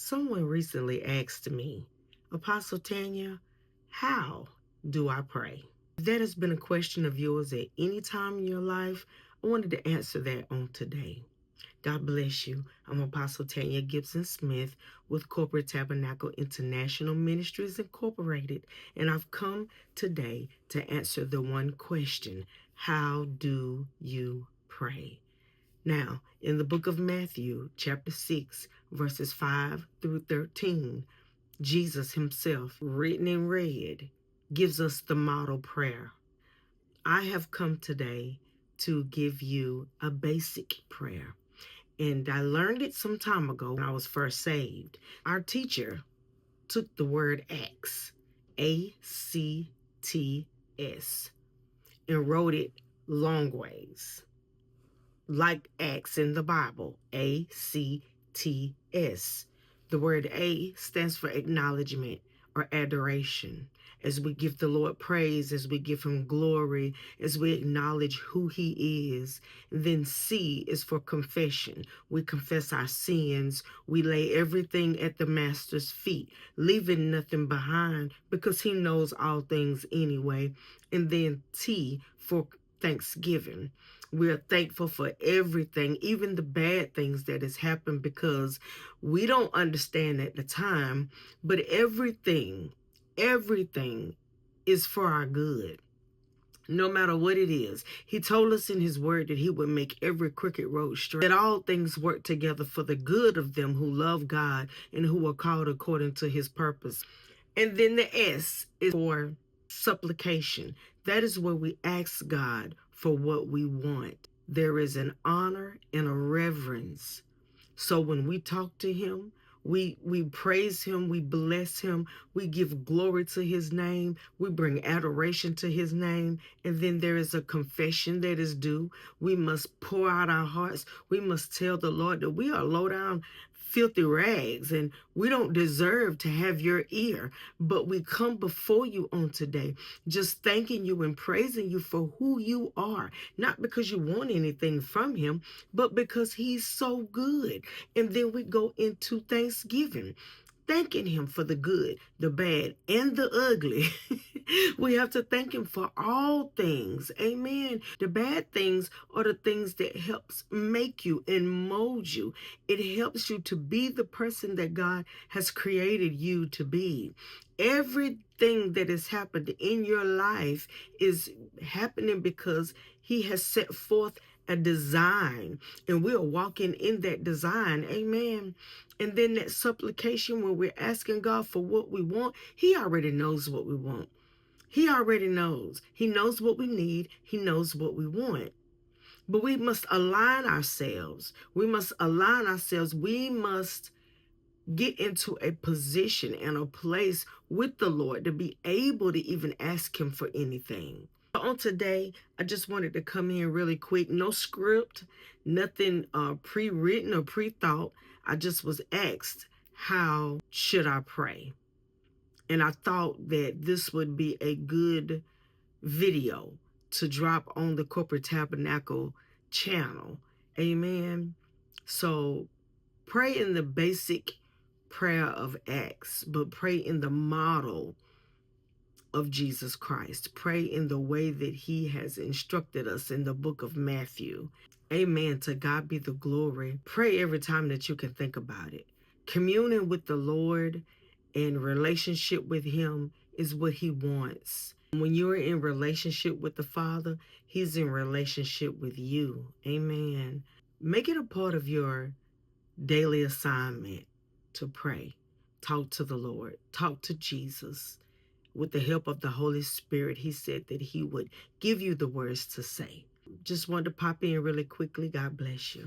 Someone recently asked me, Apostle Tanya, how do I pray? If that has been a question of yours at any time in your life, I wanted to answer that on today. God bless you. I'm Apostle Tanya Gibson Smith with Corporate Tabernacle International Ministries Incorporated, and I've come today to answer the one question: how do you pray? Now, in the book of Matthew, chapter 6, verses 5 through 13, Jesus himself, written in red, gives us the model prayer. I have come today to give you a basic prayer. And I learned it some time ago when I was first saved. Our teacher took the word acts, A-C-T-S, and wrote it long ways, like Acts in the Bible, A-C-T-S. The word A stands for acknowledgement or adoration. As we give the Lord praise, as we give him glory, as we acknowledge who he is. And then C is for confession. We confess our sins. We lay everything at the Master's feet, leaving nothing behind because he knows all things anyway. And then T for thanksgiving. We are thankful for everything, even the bad things that has happened, because we don't understand at the time, but everything is for our good. No matter what it is. He told us in his word that he would make every crooked road straight, that all things work together for the good of them who love God and who are called according to his purpose. And then the S is for supplication. That is where we ask God for what we want. There is an honor and a reverence. So when we talk to him, we praise him, we bless him, we give glory to his name, we bring adoration to his name, and then there is a confession that is due. We must pour out our hearts. We must tell the Lord that we are low down, filthy rags, and we don't deserve to have your ear, but we come before you on today just thanking you and praising you for who you are, not because you want anything from him, but because he's so good. And then we go into Thanksgiving, thanking him for the good, the bad, and the ugly. We have to thank him for all things. Amen. The bad things are the things that helps make you and mold you. It helps you to be the person that God has created you to be. Everything that has happened in your life is happening because he has set forth a design, and we're walking in that design. Amen. And then that supplication, when we're asking God for what we want, he already knows what we want. He already knows. He knows what we need. He knows what we want. But we must align ourselves. We must align ourselves. We must get into a position and a place with the Lord to be able to even ask him for anything. On today, I just wanted to come in really quick. No script, nothing pre-written or pre-thought. I just was asked, how should I pray? And I thought that this would be a good video to drop on the Corporate Tabernacle channel. Amen. So pray in the basic prayer of Acts, but pray in the model of Jesus Christ. Pray in the way that he has instructed us in the book of Matthew. Amen. To God be the glory. Pray every time that you can think about it. Communing with the Lord and relationship with him is what he wants. When you're in relationship with the Father, he's in relationship with you. Amen. Make it a part of your daily assignment to pray. Talk to the Lord. Talk to Jesus. With the help of the Holy Spirit, he said that he would give you the words to say. Just wanted to pop in really quickly. God bless you.